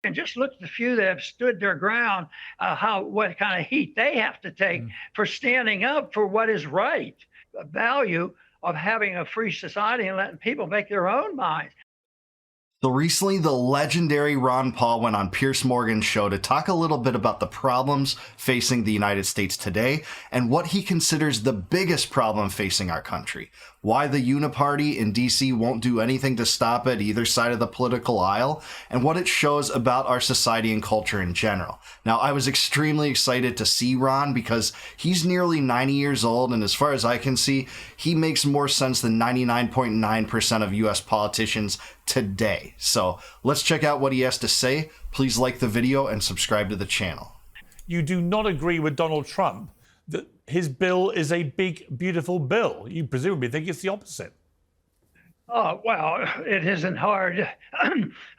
and just look at the few that have stood their ground, what kind of heat they have to take for standing up for what is right. The value of having a free society and letting people make their own minds. So recently, the legendary Ron Paul went on Piers Morgan's show to talk a little bit about the problems facing the United States today and what he considers the biggest problem facing our country. Why the Uniparty in DC won't do anything to stop it either side of the political aisle, and what it shows about our society and culture in general. Now, I was extremely excited to see Ron because he's nearly 90 years old, and as far as I can see, he makes more sense than 99.9% of US politicians today. So let's check out what he has to say. Please like the video and subscribe to the channel. You do not agree with Donald Trump that his bill is a big, beautiful bill. You presumably think it's the opposite. Oh, well, it isn't hard.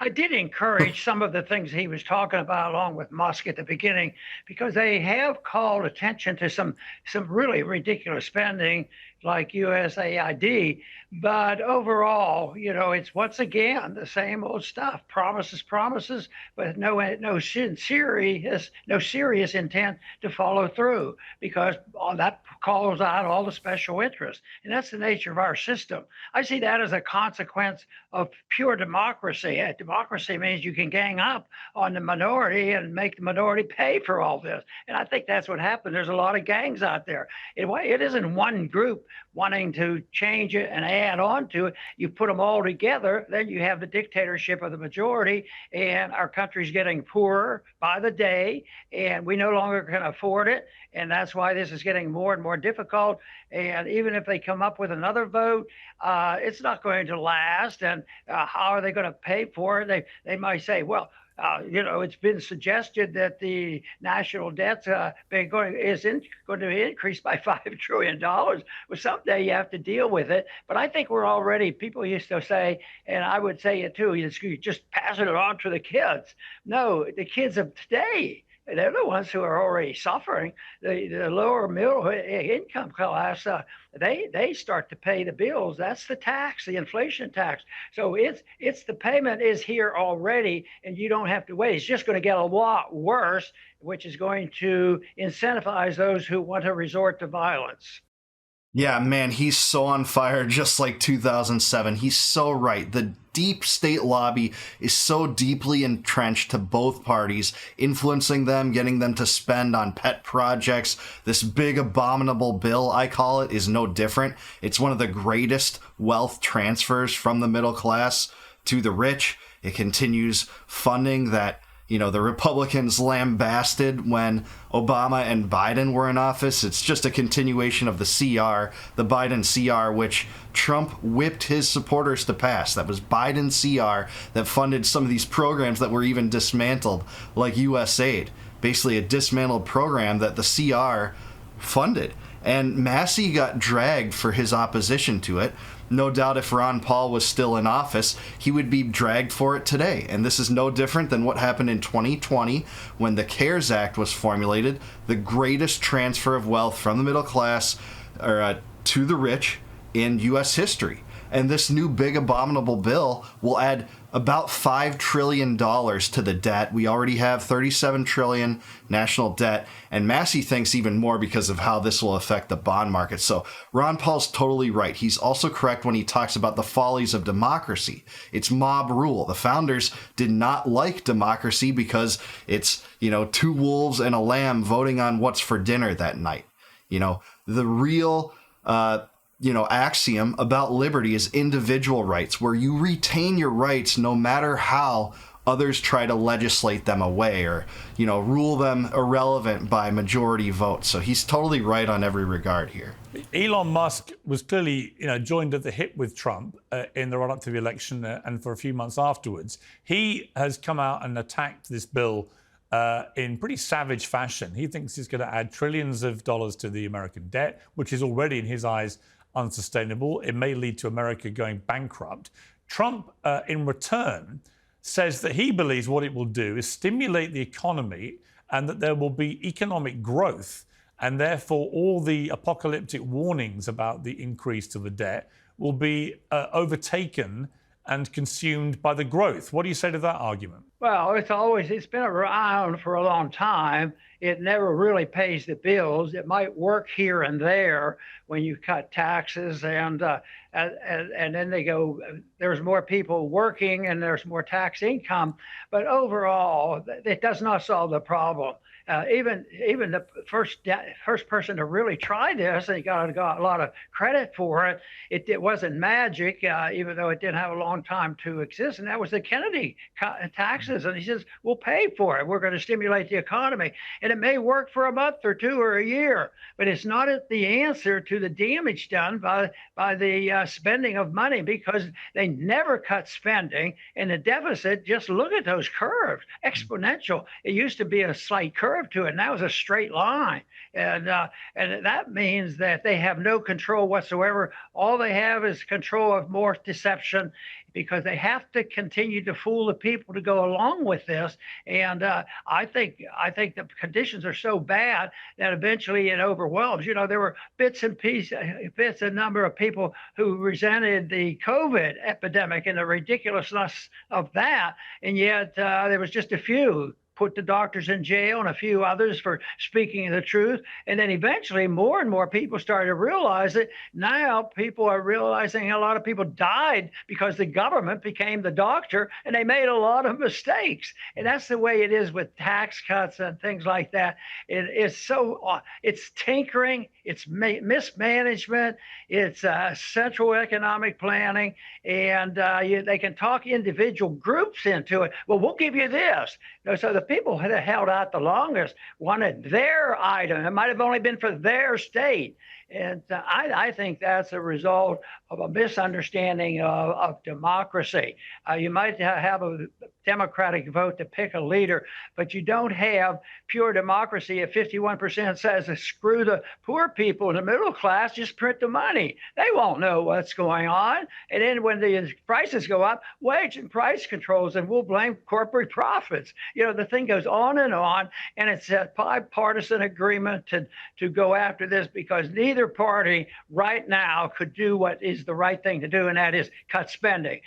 I did encourage some of the things he was talking about along with Musk at the beginning, because they have called attention to some really ridiculous spending like USAID. But overall, it's once again the same old stuff: promises, but no serious intent to follow through, because that calls out all the special interests, and that's the nature of our system. I see that as a consequence of pure democracy. Democracy means you can gang up on the minority and make the minority pay for all this, and I think that's what happened. There's a lot of gangs out there. It isn't one group wanting to change it and add on to it. You put them all together, then you have the dictatorship of the majority, and our country's getting poorer by the day, and we no longer can afford it. And that's why this is getting more and more difficult. And even if they come up with another vote, it's not going to last. And how are they going to pay for it? They might say, well, it's been suggested that the national debt's going to increase by $5 trillion. Well, someday you have to deal with it. But I think we're already, people used to say, and I would say it too, you're just passing it on to the kids. No, the kids of today, they're the ones who are already suffering. The lower middle income class, they start to pay the bills. That's the tax, the inflation tax. So it's the payment is here already, and you don't have to wait. It's just going to get a lot worse, which is going to incentivize those who want to resort to violence. Yeah, man, he's so on fire, just like 2007. He's so right. The deep state lobby is so deeply entrenched to both parties, influencing them, getting them to spend on pet projects. This big abominable bill, I call it, is no different. It's one of the greatest wealth transfers from the middle class to the rich. It continues funding that the Republicans lambasted when Obama and Biden were in office. It's just a continuation of the CR, the Biden CR, which Trump whipped his supporters to pass. That was Biden's CR that funded some of these programs that were even dismantled, like USAID, basically a dismantled program that the CR funded. And Massey got dragged for his opposition to it. No doubt if Ron Paul was still in office, he would be dragged for it today. And this is no different than what happened in 2020 when the CARES Act was formulated, the greatest transfer of wealth from the middle class to the rich in U.S. history. And this new big abominable bill will add about $5 trillion to the debt. We already have $37 trillion national debt, and Massey thinks even more because of how this will affect the bond market. So Ron Paul's totally right. He's also correct when he talks about the follies of democracy. It's mob rule. The founders did not like democracy because it's, two wolves and a lamb voting on what's for dinner that night. The real axiom about liberty is individual rights, where you retain your rights no matter how others try to legislate them away or, rule them irrelevant by majority votes. So he's totally right on every regard here. Elon Musk was clearly, joined at the hip with Trump in the run-up to the election and for a few months afterwards. He has come out and attacked this bill in pretty savage fashion. He thinks it's going to add trillions of dollars to the American debt, which is already, in his eyes, unsustainable. It may lead to America going bankrupt. Trump, in return, says that he believes what it will do is stimulate the economy and that there will be economic growth, and therefore all the apocalyptic warnings about the increase to the debt will be overtaken and consumed by the growth. What do you say to that argument? Well, it's been around for a long time. It never really pays the bills. It might work here and there when you cut taxes and then they go, there's more people working and there's more tax income. But overall, it does not solve the problem. Even the first person to really try this, and he got a lot of credit for it. It wasn't magic, even though it didn't have a long time to exist. And that was the Kennedy taxes. And he says, we'll pay for it. We're going to stimulate the economy. And it may work for a month or two or a year, but it's not the answer to the damage done by the spending of money, because they never cut spending. And the deficit, just look at those curves, exponential. It used to be a slight curve to it. Now it's a straight line. And that means that they have no control whatsoever. All they have is control of more deception, because they have to continue to fool the people to go along with this. And I think the conditions are so bad that eventually it overwhelms. You know, there were bits and number of people who resented the COVID epidemic and the ridiculousness of that, and yet there was just a few put the doctors in jail and a few others for speaking the truth. And then eventually more and more people started to realize it. Now people are realizing a lot of people died because the government became the doctor, and they made a lot of mistakes. And that's the way it is with tax cuts and things like that. It's tinkering, it's mismanagement, it's central economic planning, and they can talk individual groups into it. Well, we'll give you this. So the people that held out the longest wanted their item. It might have only been for their state. And I think that's a result of a misunderstanding of democracy. You might have a democratic vote to pick a leader, but you don't have pure democracy if 51% says screw the poor people in the middle class, just print the money. They won't know what's going on. And then when the prices go up, wage and price controls, and we'll blame corporate profits. You know, the thing goes on, and it's a bipartisan agreement to go after this, because neither party right now could do what is the right thing to do, and that is cut spending.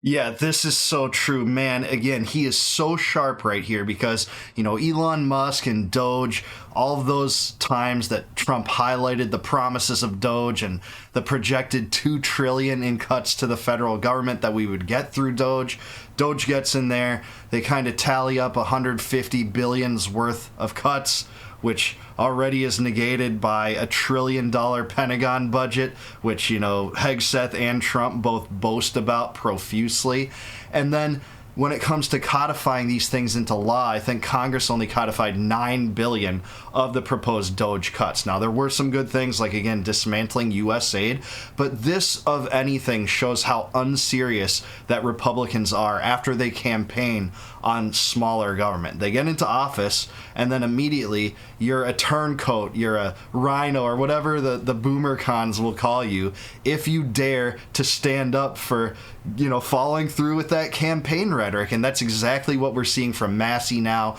Yeah, this is so true, man. Again, he is so sharp right here because, you know, Elon Musk and Doge, all of those times that Trump highlighted the promises of Doge and the projected $2 trillion in cuts to the federal government that we would get through Doge. Doge gets in there. They kind of tally up 150 billions worth of cuts, which already is negated by $1 trillion Pentagon budget, which, you know, Hegseth and Trump both boast about profusely. And then when it comes to codifying these things into law, I think Congress only codified $9 billion of the proposed Doge cuts. Now, there were some good things, like, again, dismantling U.S. aid, but this, of anything, shows how unserious that Republicans are after they campaign on smaller government. They get into office, and then immediately you're a turncoat, you're a rhino, or whatever the boomer cons will call you, if you dare to stand up for, you know, following through with that campaign rhetoric. And that's exactly what we're seeing from Massey now.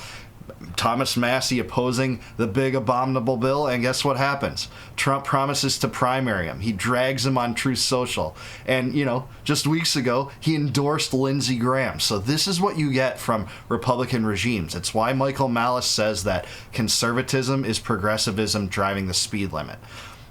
Thomas Massey opposing the big abominable bill, and guess what happens? Trump promises to primary him. He drags him on Truth Social. And, you know, just weeks ago, he endorsed Lindsey Graham. So this is what you get from Republican regimes. It's why Michael Malice says that conservatism is progressivism driving the speed limit.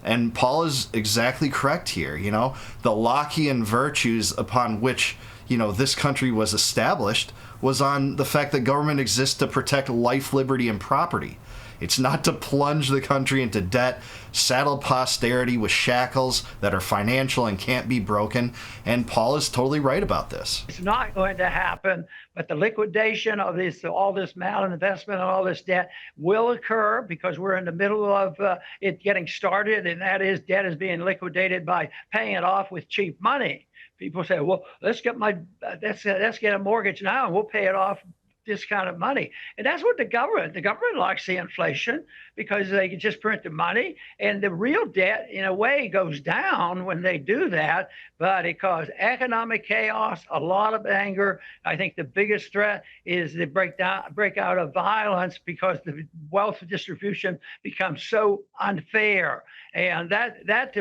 And Paul is exactly correct here. You know, the Lockean virtues upon which, you know, this country was established was on the fact that government exists to protect life, liberty, and property. It's not to plunge the country into debt, saddle posterity with shackles that are financial and can't be broken. And Paul is totally right about this. It's not going to happen, but the liquidation of all this malinvestment and all this debt will occur, because we're in the middle of it getting started, and that is debt is being liquidated by paying it off with cheap money. People say, well, let's get a mortgage now and we'll pay it off this kind of money. And that's what the government likes the inflation, because they can just print the money, and the real debt in a way goes down when they do that, but it causes economic chaos, a lot of anger. I think the biggest threat is the breakout of violence, because the wealth distribution becomes so unfair. And that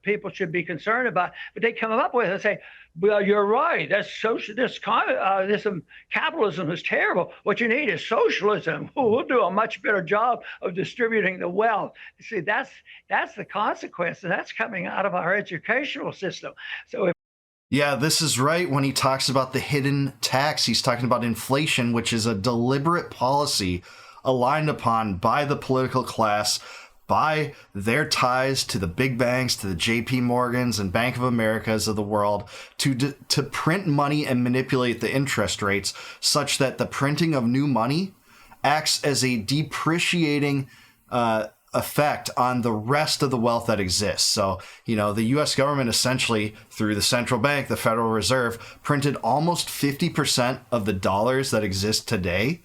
people should be concerned about. But they come up with it and say, Well, you're right. That's social. Capitalism is terrible. What you need is socialism. We'll do a much better job of distributing the wealth. See, that's the consequence, and that's coming out of our educational system. So if Yeah, this is right. When he talks about the hidden tax, he's talking about inflation, which is a deliberate policy aligned upon by the political class, by their ties to the big banks, to the JP Morgans and Bank of Americas of the world, to print money and manipulate the interest rates such that the printing of new money acts as a depreciating effect on the rest of the wealth that exists. So, the US government essentially, through the central bank, the Federal Reserve, printed almost 50% of the dollars that exist today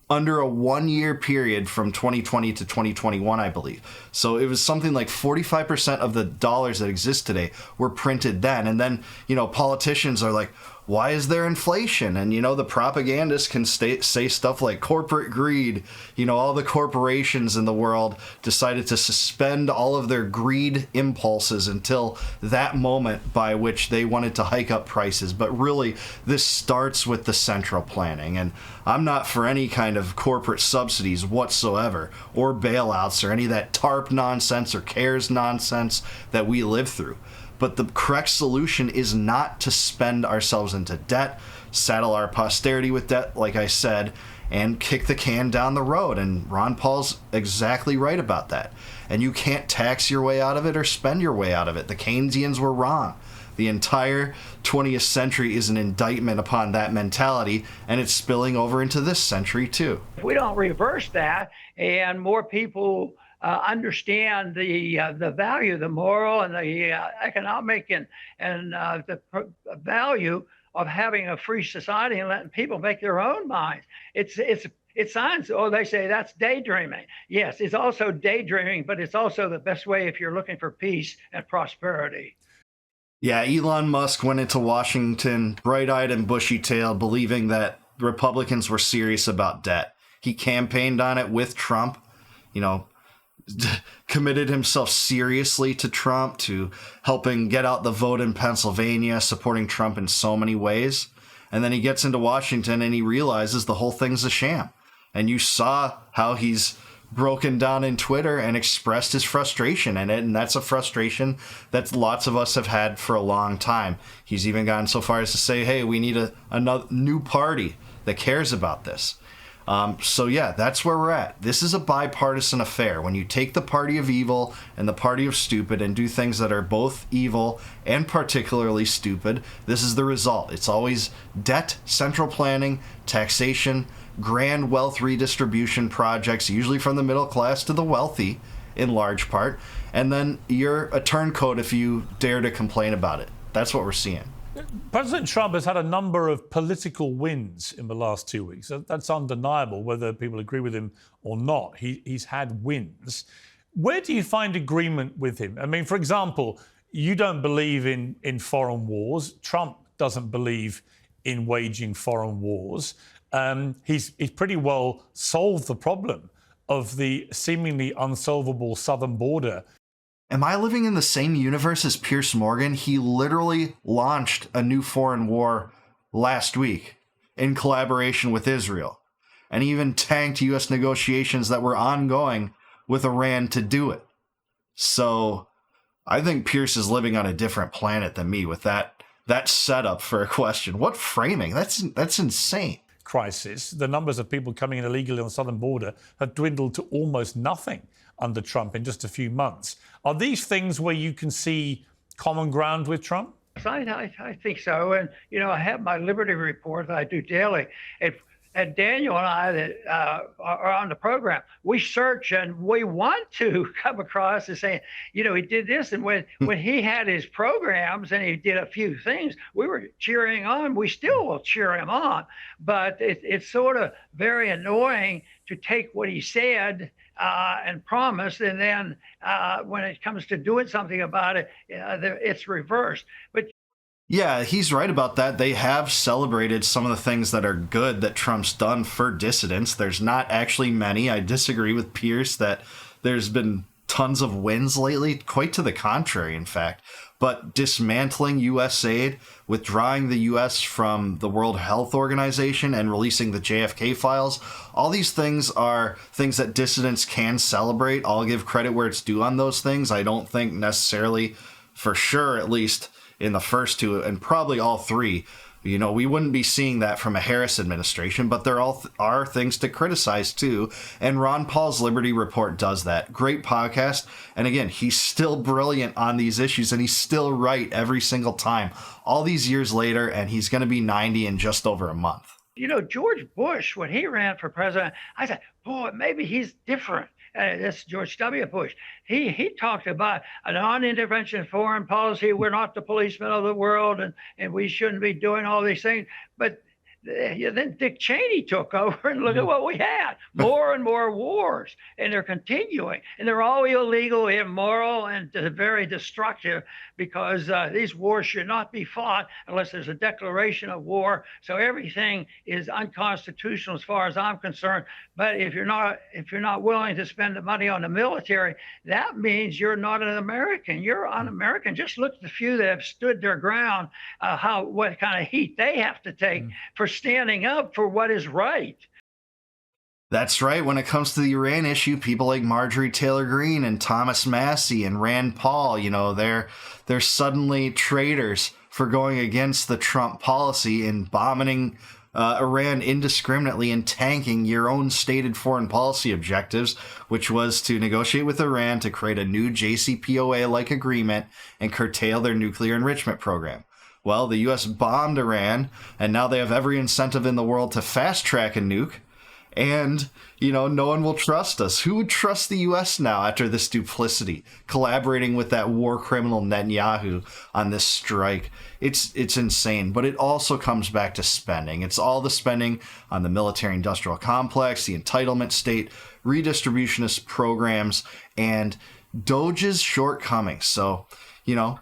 under a 1-year period from 2020 to 2021, I believe. So it was something like 45% of the dollars that exist today were printed then. And then, politicians are like, why is there inflation? And, the propagandists can say stuff like corporate greed. All the corporations in the world decided to suspend all of their greed impulses until that moment by which they wanted to hike up prices. But really, this starts with the central planning. And I'm not for any kind of corporate subsidies whatsoever, or bailouts, or any of that TARP nonsense or CARES nonsense that we live through. But the correct solution is not to spend ourselves into debt, saddle our posterity with debt, like I said, and kick the can down the road. And Ron Paul's exactly right about that. And you can't tax your way out of it or spend your way out of it. The Keynesians were wrong. The entire 20th century is an indictment upon that mentality, and it's spilling over into this century too. If we don't reverse that, and more people understand the value, the moral and the economic and the value of having a free society and letting people make their own minds. It's science. Oh, they say that's daydreaming. Yes, it's also daydreaming, but it's also the best way if you're looking for peace and prosperity. Yeah, Elon Musk went into Washington bright-eyed and bushy-tailed, believing that Republicans were serious about debt. He campaigned on it with Trump, committed himself seriously to Trump, to helping get out the vote in Pennsylvania, supporting Trump in so many ways. And then he gets into Washington and he realizes the whole thing's a sham. And you saw how he's broken down in Twitter and expressed his frustration in it. And that's a frustration that lots of us have had for a long time. He's even gone so far as to say, hey, we need another new party that cares about this. So yeah, that's where we're at. This is a bipartisan affair. When you take the party of evil and the party of stupid and do things that are both evil and particularly stupid, this is the result. It's always debt, central planning, taxation, grand wealth redistribution projects, usually from the middle class to the wealthy in large part. And then you're a turncoat if you dare to complain about it. That's what we're seeing. President Trump has had a number of political wins in the last 2 weeks. That's undeniable, whether people agree with him or not. He's had wins. Where do you find agreement with him? I mean, for example, you don't believe in foreign wars. Trump doesn't believe in waging foreign wars. He's pretty well solved the problem of the seemingly unsolvable southern border. Am I living in the same universe as Piers Morgan? He literally launched a new foreign war last week in collaboration with Israel, and even tanked U.S. negotiations that were ongoing with Iran to do it. So I think Piers is living on a different planet than me with that setup for a question. What framing? That's insane. Crisis. The numbers of people coming in illegally on the southern border have dwindled to almost nothing under Trump in just a few months. Are these things where you can see common ground with Trump? I think so. And, I have my Liberty Report that I do daily. And Daniel and I that are on the program, we search and we want to come across and say, he did this. And when he had his programs and he did a few things, we were cheering on. We still will cheer him on. But it's sort of very annoying to take what he said and promised, and then when it comes to doing something about it, it's reversed. But yeah, he's right about that. They have celebrated some of the things that are good that Trump's done for dissidents. There's not actually many. I disagree with Pierce that there's been tons of wins lately. Quite to the contrary, in fact. but dismantling U.S. aid, withdrawing the U.S. from the World Health Organization, and releasing the JFK files, all these things are things that dissidents can celebrate. I'll give credit where it's due on those things. I don't think necessarily, for sure, at least in the first two, and probably all three, you know, we wouldn't be seeing that from a Harris administration, but there all are things to criticize too. And Ron Paul's Liberty Report does that. Great podcast. And again, he's still brilliant on these issues, and he's still right every single time, all these years later, and he's going to be 90 in just over a month. You know, George Bush, when he ran for president, I said, boy, maybe he's different. That's George W. Bush. He talked about a non-intervention foreign policy. We're not the policemen of the world, and we shouldn't be doing all these things. But then Dick Cheney took over, and look at what we had. More and more wars, and they're continuing. And they're all illegal, immoral, and very destructive, because these wars should not be fought unless there's a declaration of war. So everything is unconstitutional as far as I'm concerned. But if you're not willing to spend the money on the military, that means you're not an American. You're un-American. Just look at the few that have stood their ground, what kind of heat they have to take for standing up for what is right. That's right. When it comes to the Iran issue, people like Marjorie Taylor Greene and Thomas Massie and Rand Paul, you know, they're suddenly traitors for going against the Trump policy and bombing Iran indiscriminately and tanking your own stated foreign policy objectives, which was to negotiate with Iran to create a new JCPOA-like agreement and curtail their nuclear enrichment program. Well, the U.S. bombed Iran, and now they have every incentive in the world to fast-track a nuke. And, you know, no one will trust us. Who would trust the U.S. now after this duplicity, collaborating with that war criminal Netanyahu on this strike? It's insane. But it also comes back to spending. It's all the spending on the military-industrial complex, the entitlement state, redistributionist programs, and Doge's shortcomings. So, you know,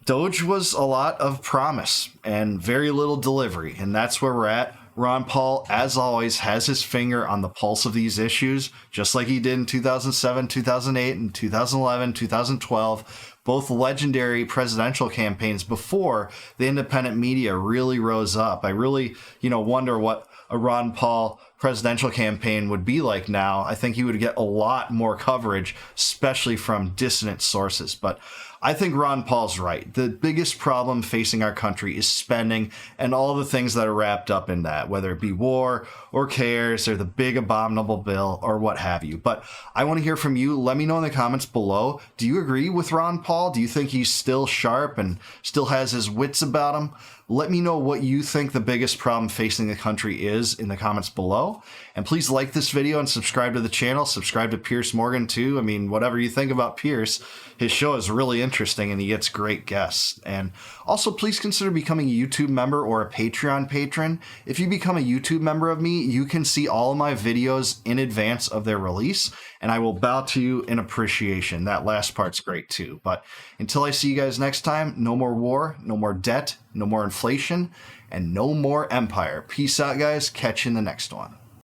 Doge was a lot of promise and very little delivery, and that's where we're at. Ron Paul, as always, has his finger on the pulse of these issues, just like he did in 2007, 2008, and 2011, 2012, both legendary presidential campaigns before the independent media really rose up. I really, wonder what a Ron Paul presidential campaign would be like now. I think he would get a lot more coverage, especially from dissident sources. But I think Ron Paul's right. The biggest problem facing our country is spending and all the things that are wrapped up in that, whether it be war or CARES or the big abominable bill or what have you. But I want to hear from you. Let me know in the comments below. Do you agree with Ron Paul? Do you think he's still sharp and still has his wits about him? Let me know what you think the biggest problem facing the country is in the comments below. And please like this video and subscribe to the channel. Subscribe to Piers Morgan too. I mean, whatever you think about Piers, his show is really interesting and he gets great guests. And also please consider becoming a YouTube member or a Patreon patron. If you become a YouTube member of me, you can see all of my videos in advance of their release. And I will bow to you in appreciation. That last part's great too. But until I see you guys next time, no more war, no more debt, no more inflation, and no more empire. Peace out, guys. Catch you in the next one.